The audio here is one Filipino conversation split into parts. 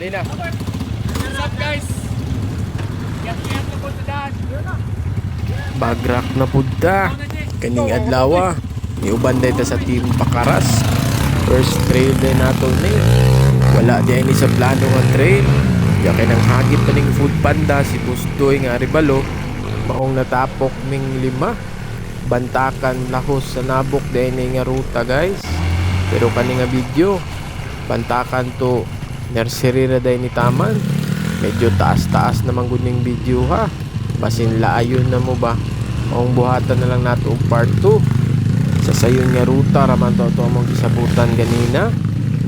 Lina. What's up guys? Gat-gat na po sa daan. Bagrak na pudda. Kaning adlaw. Niuban day ta sa Team Bakaras. First trail day nato ni. Wala di ni sa plano nga trail. Ya kay nang hagit pa ning Food Panda si Bustoy nga Aribalo. Maong natapok ming 5. Bantakan lahos sa nabok day ni nga ruta guys. Pero kani nga video bantakan to nursery na day ni Taman. Medyo taas-taas naman guning video ha. Basin laayon na mo ba. Maong buhatan na lang nato og part 2. Sa sayon nga ruta raman to among gisabutan ganina.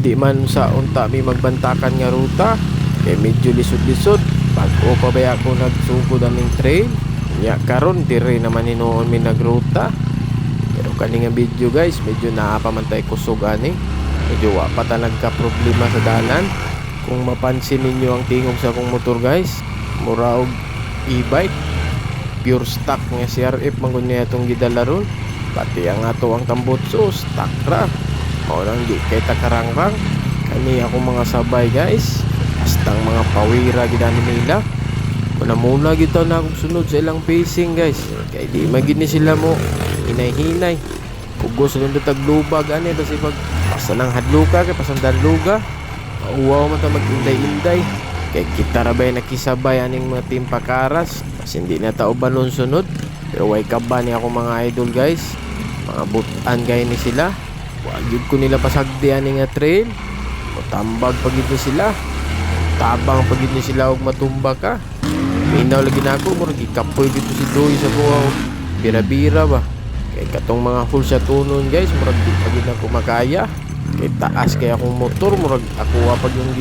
Di man sa unta mi magbantakan nga ruta. Kay medyo lisod-lisod. Pag-o pa ba ako nagsugod aning trail. Ya karon dire naman hinuon mi nagruta. Pero kani nga video guys, medyo naapamantay kusog ani. Medyo wa pa talaga problema sa dalan. Kung mapansin ninyo ang tingog sa akong motor guys, mura og e-bike. Pure stock nga CRF mangun niya itong gidala ron. Pati ang ato ang tambutso, stock ra. Mao lang di kay takarangrang. Kani ako mga sabay guys. Basta ang mga pawira gidani nila. Muna gito na akong sunod sa ilang pacing guys. Kay di magini sila mo hinay-hinay. Kugos nung taglubag ani kasi pag pasanang hadluka kay pasandan luga. Uwaw man ta mag-inday-inday. Kay kita ra bay nakisabay aning mga Team Bakaras. Kasi hindi na tao balon sunod. Pero way kaban ni ako mga idol guys. Mga butan gay ni sila. Wag yun ko nila pasagdi aning nga trail. O tambag pag ni sila. Tabang pag ni sila og matumba ka. Minaw lagi na ako murag ikapoy dito si Doy sa buhaw. Bira-bira ba. Kay katong mga full sa tunon guys, murag di pag ako makaya. Kay taas kay akong motor murag ako pag yung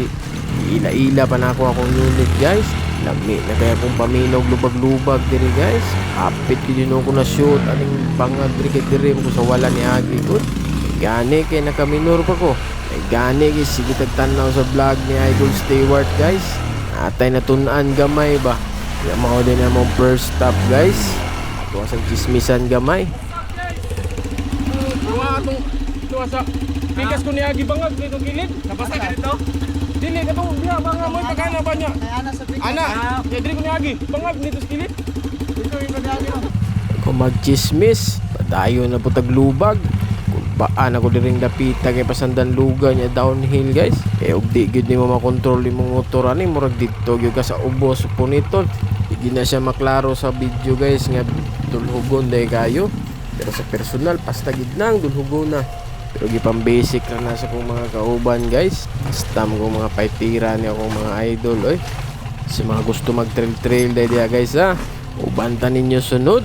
ila-ila pa na ako akong unit guys. Lami na kaya akong paminaw lubag-lubag diri guys. Apit din ko na shoot aning bangag diri ko sa wala ni Agi ko. Gani kay nakaminor pa ko. Kay gani kay sige tagtanaw sa vlog ni Idol Stewart guys. Atay natun-an gamay ba. Ya mao din among first stop guys. Tuwa sa chismisan gamay. Tuwa sa pikas ko ni Agi bangag dito gilid. Napasa ka dito? Dili ka to, biya bangag mo pagana ba niya? Ana, ya diri ko ni Agi bangag dito sa gilid. Dito yung Agi. Kung magchismis, padayon na putag lubag. Kung baan ako diring dapita kay pasandan luga niya downhill guys. Kaya og di gyud nimo makontrol imong motor ani murag dito gyud ka sa ubos puniton. Hindi na siya maklaro sa video guys nga dulhugon day kayo. Pero sa personal basta gid nang dulhugon na. Pero gipang basic lang na sa kong mga kauban guys. Basta mo mga paitira ni akong mga idol oy. Sa mga gusto mag-trail day dia guys ha. Ubanta ninyo sunod.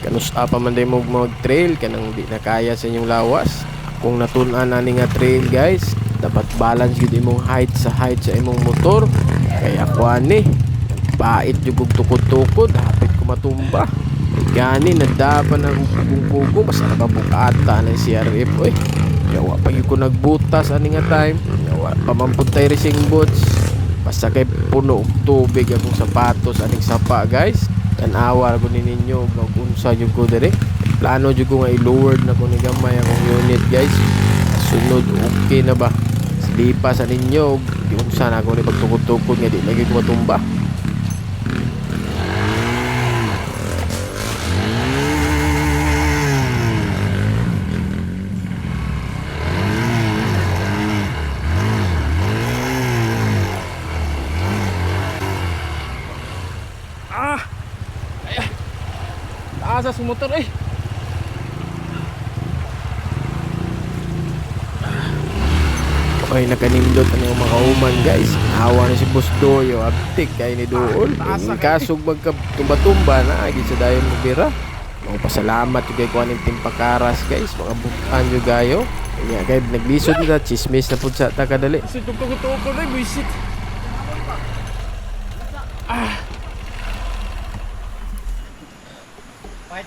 Kanus pa man day mo mag-trail kanang di na kaya sa inyong lawas. Kung natun-an ani nga trail guys, dapat balance gid imong height sa imong motor. Kaya ako ani bait jud og tukod-tukod, hapit ko matumba. Gani nadapan ang pugong-pugong basta nababukata ng CRF oy. Yawa pag ko nagbutas ani nga time, yawa pamamputay racing boots. Basta kay puno og tubig akong sapatos aning sapa guys. Tanawa ko ninyo og unsa jud ko dire. Plano jud ko nga i-lowered na ko ni gamay akong unit guys. Sunod okay na ba? Slipa sa ninyo di unsa na ako ni pagtukod-tukod nga di lagi ko matumba. Taas sa motor eh. Ay nakanindot ang mga kauman guys. Awa na si Bustoy o abtik kay ni doon. Kasog magkatumba-tumba na agi sa dayon mo bira. Mga pasalamat yung kay kuaning Team Bakaras guys. Mga bukan yung gayo. Kaya kay naglisod na chismis na pud sa takadali. Situto-tuto na buisit.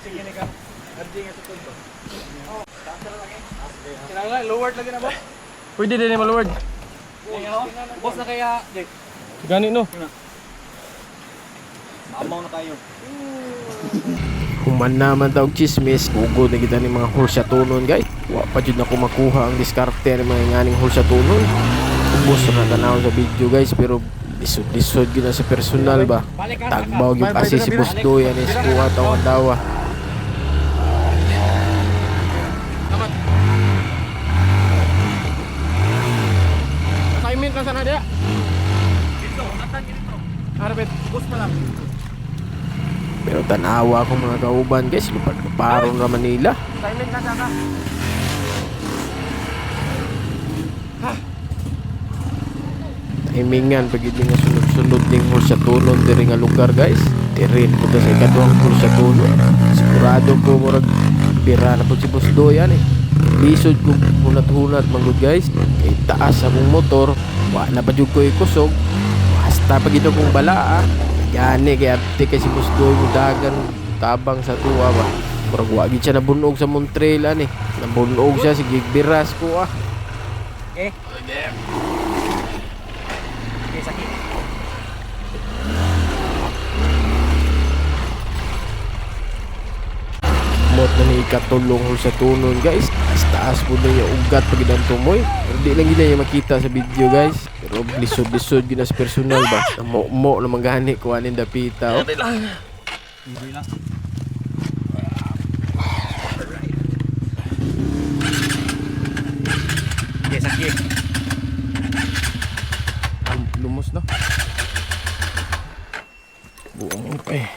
Sige ni ka. Ardi nga tukod ba? Oh, taas lagi. Kinahanglan lowered lagi na ba? Pwede din mo lowered. Boss na kaya, Jake. Gani no. Amaw na kayo. Human naman daw chismis. Ugod na kita ni mga horse sa tunon guys. Wa pa jud na ko makuha ang diskarte ni mga nganing horse sa tunon. ubos na tanaw sa video guys, pero lisod gina sa personal ba. Tagbaw yung kasi si Boss Doy yan is kuha taong dawa. Assignment lang sana dia. Dito, natan dito. Harapit, bus pa lang. Pero tanawa ko mga kauban guys, lupad-luparon ra Manila. Assignment lang sana. Timingan pag hindi nga sunod-sunod ning sa tunod diri nga lugar guys. Tirin po sa ikaduhang sa tunod. Sigurado ko murag bira na po si Boss Doy yan eh. Lisod ko hunat-hunat manggod guys. Kay taas akong motor, wala pa jud ko ikusog. Basta pag ito kong balaa. Gani kay arte kay si Boss Doy mudagan tabang sa tuwa ba. Murag wa gid siya nabunog sa Montreal ani. Nabunog siya sige biras ko ah. Okay, sakit. Mot na ni ikatulong sa tunon guys. Taas po na yung ugat pag ang tumoy. Pero di lang gina yung makita sa video guys. Pero lisod-lisod gina sa personal ba. Mo na manggani ko anin dapita oh. Okay, sakit. Lumos na. Buong pa eh.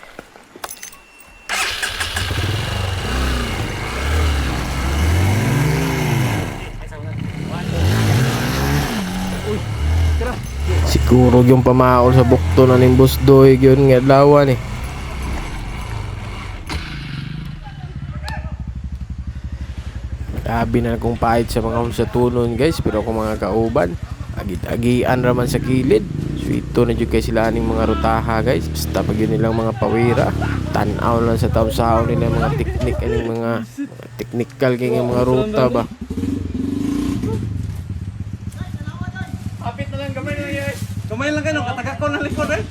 Siguro yung pamaol sa bukto na ni Boss Doy yun nga lawan eh. Grabe na akong pahit sa mga sa tunon guys, pero kung mga kauban agit-agian raman sa kilid. Sweeto na jud kay sila aning mga rutaha guys. Basta pag yun nilang mga pawira, tan-aw lang sa taon-saon nila mga teknik aning mga technical kay mga ruta ba. Kapit na lang, gamay na lang yes. Gamay lang kayo, kataga ko ng likod eh.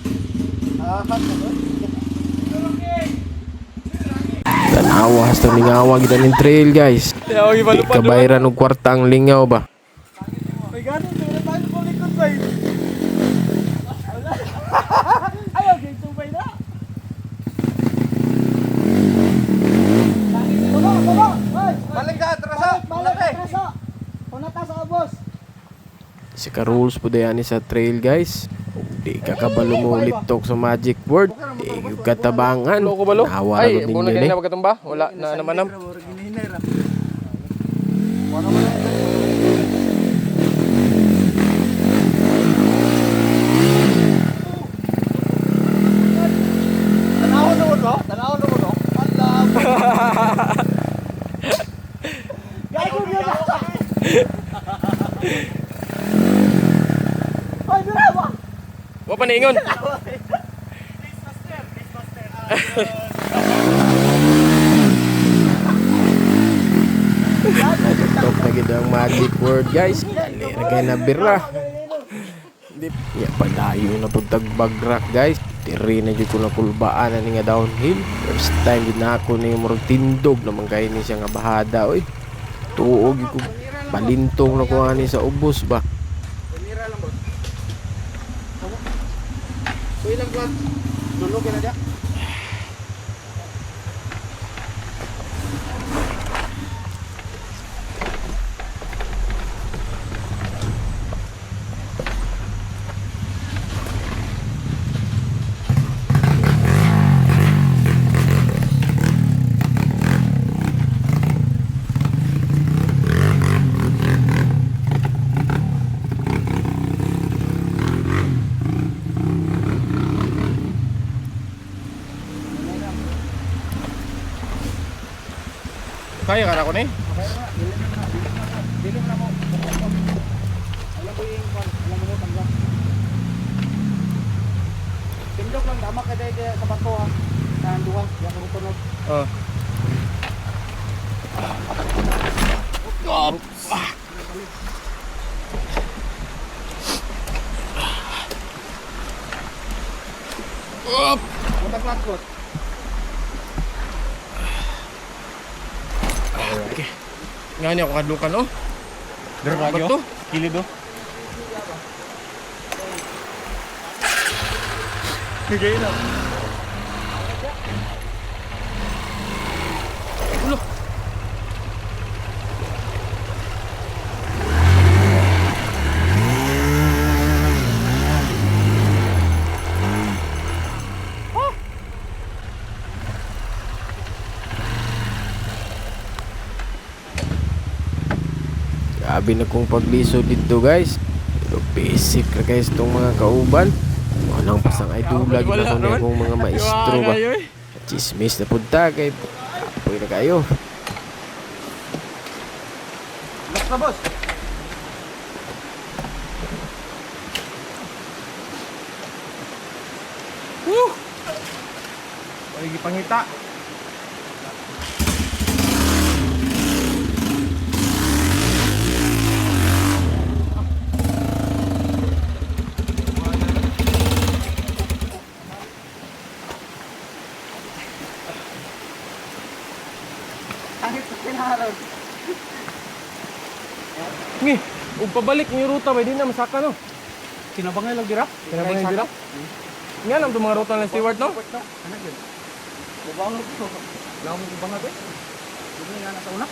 Tanawa hasta lingawa gid ang trail guys. Di kabayran og kwarta ang lingaw ba. May gano'n, siguro tayo po likod ba yun? Ayaw, kayo tubay na. Balik ka, trasa. Balik ka, trasa. Punata sa abos. Si ka rules po dayani sa trail guys. Di ka kabalo mo litok sa magic word. Di yung katabangan. Nawa na ko ninyo ni. Wala na naman. Tanaw na mo no? Gago niya na. Ay, dira ba? Wa pa ningon. Tok na gid ang magic word guys. Dali na kay na bira. Ya padayo na pagtagbagrak guys. Tiri na jud ko na kulbaan ani nga downhill. First time gid na ako ni murag tindog naman kay ni siya nga bahada oy. Tuog ko balintong na ko ani sa ubos ba. Mira lang bro. So ilang plat? Dulo ka na dia. Kaya ka na ko ni? Dili mo na mo. Alam mo yung alam mo tanggap. Pindok lang dama ka dai sa bato ha. Sa duha, ya ko tunog. Mutak lakot. Okay. Nga niya ako kadlukan oh. Dero Bato. Kilid do. Gaya na. Ulo. Grabe na kong pagliso dito guys. Pero basic na guys itong mga kauban. Walang pasang ay dulag na ko na kong mga maestro ba. Chismis na punta kay kapoy na kayo. Last na boss. Woo! Pagiging pangita. Ngi, ug pabalik ni ruta ba di na masaka no. Sinabangay lang dira. Sinabangay dira? Nga lang itong mga ruta ng steward no. Anak yun. Bubang mo ko. Lang mo bubang ako. Dili nga nasa una.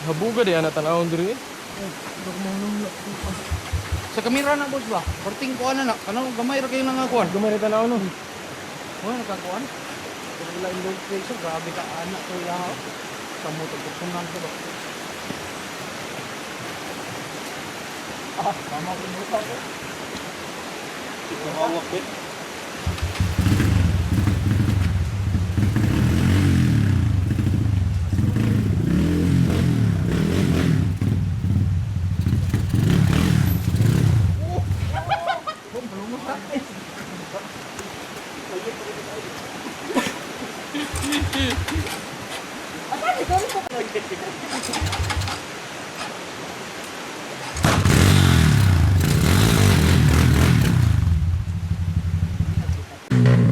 Habuga di ana tan-awon diri. Sa kamera na boss ba? Porting ko na. Kanang gamay ra kayo nang akuan. Gamay ra tan-awon no. Oh, nakakuan. Pero wala yung load pressure, grabe ka anak ko ilaw. Sa motor ko sunan ko ba. Tama ko mo pa ko. Hawak ko.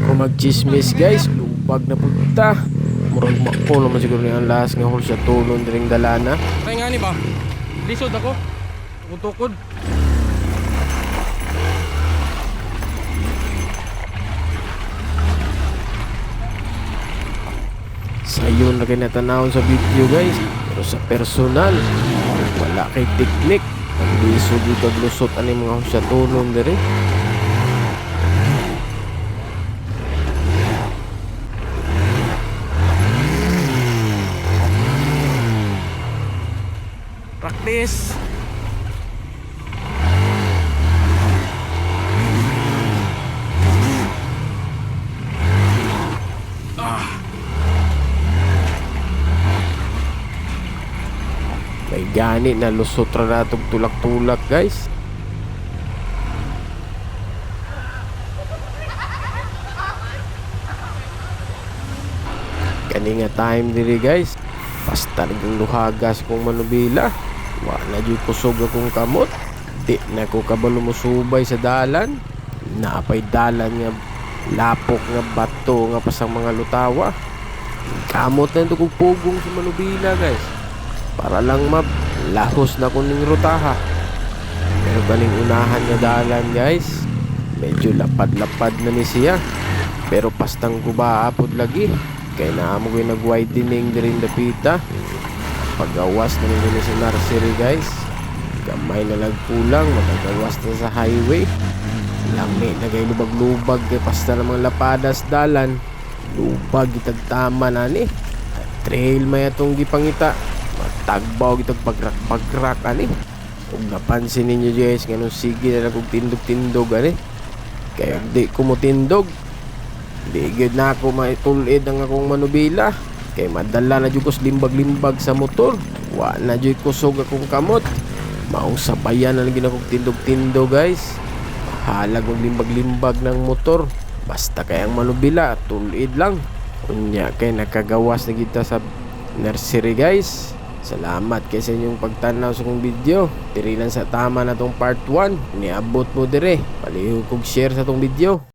Kung magchismis guys, lubag na punta. Murag mako naman siguro ni ang last nga hol sa tulon diring dalana. Kaya nga ni ba? Lisod ako. Tukod-tukod. Sayon na kayo natanawon sa video guys. Pero sa personal, wala kay teknik. Ang lisod dito lusot ani mga hol sa tulon diri. Practice. May gani na lusot ra natong tulak-tulak guys. Kani nga time diri guys. Basta naging luhagas kong manubila. Wala jud kusog akong kamot. Di na ko kabalo musubay sa dalan. Napay dalan nga lapok nga bato nga pasang mga lutawa. Kamot na ito kong pugong sa manubila guys. Para lang lahos na kuning rutaha. Pero galing unahan nga dalan guys. Medyo lapad-lapad na ni siya. Pero pastang gubaapod lagi. Kaya naamo ko nag-widening din dapita. Pagawas na nila sa nursery guys. Gamay na lagkulang. Magagawas na sa highway. Lami na kayo lubag-lubag. Kaya pasta ng mga lapadas dalan. Lubag itagtama na ni. Trail may atong gipangita. Matagbaw itag pagrak-pagrak ani. Kung napansin ninyo guys, ganun sige na lang kung tindog-tindog ani. Kaya di ko mo tindog. Di gud na ako maitulid ang akong manubila. Kaya madala na jud ko limbag-limbag sa motor. Wa na jud kusog akong kamot. Maong sabayan na lang akong tindog-tindog guys. Halag ang limbag-limbag ng motor. Basta kayang manubila, tulid lang. Unya kay nakagawas na kita sa nursery guys. Salamat kay sa inyong pagtanaw sa kong video. Diri lang sa tama na tong part 1. Niabot mo dire. Palihog kog share sa tong video.